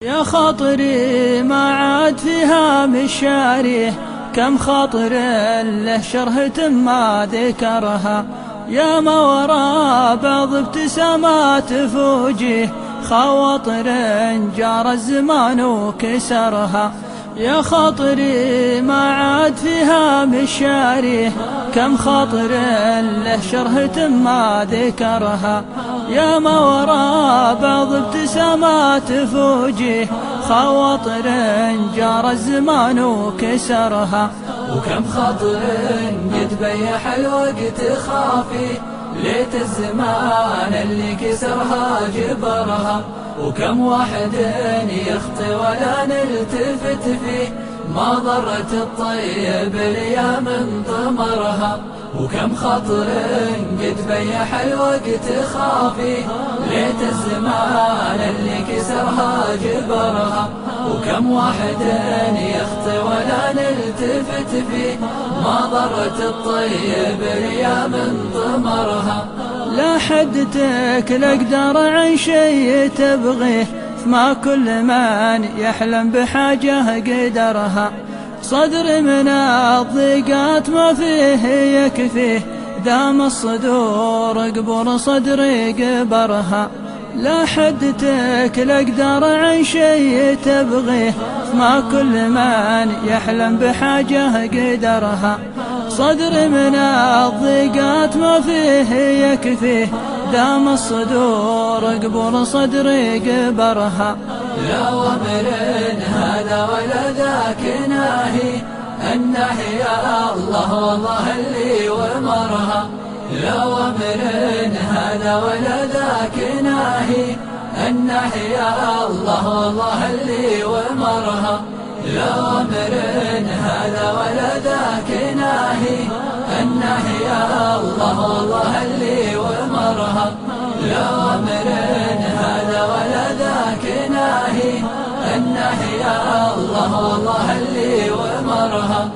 يا خاطري ما عاد فيها مشاريه، كم خاطر له شرهة ما ذكرها. يا ما ورا بعض ابتسامات فوجيه، خواطر جار الزمان وكسرها. يا خاطري ما عاد فيها مشاريه، كم خاطر له شرهة ما ذكرها. يا ما ورا بعض ابتسامات فوجيه، خواطر جار الزمان وكسرها. وكم خاطر قد بيح الوقت خافي، ليت الزمان اللي كسرها جبرها. وكم واحد يخطي ولا نلتفت فيه، ما ضرت الطيب الايام ضمرها. وكم خاطر قد بيح الوقت خافي، ليت الزمان اللي كسرها جبرها. وكم واحد يخطي ولا نلتفت فيه، ما ضرت الطيب الايام ضمرها. لا حدتك الاقدار عن شيء تبغيه، ما كل من يحلم بحاجة قدرها. صدر من الضيقات ما فيه يكفيه، دام الصدور قبور صدري قبرها. لا حدتك الاقدار عن شيء تبغيه، ما كل من يحلم بحاجة قدرها. صدر من الضيقات ما فيه يكفيه، دام الصدور قبور صدري قبرها. لا ومر هذا ولا ذاك ناهي، الناهي يا الله والله اللي ومرها. لا ومر هذا ولا ذاك ناهي، الناهي يا الله والله اللي ومرها. لا ومر هذا ولا ذاك ناهي، الناهي يا الله والله اللي ومرها. لا ومر هذا ولا ذاك ناهي، الناهي يا الله والله اللي ومرها.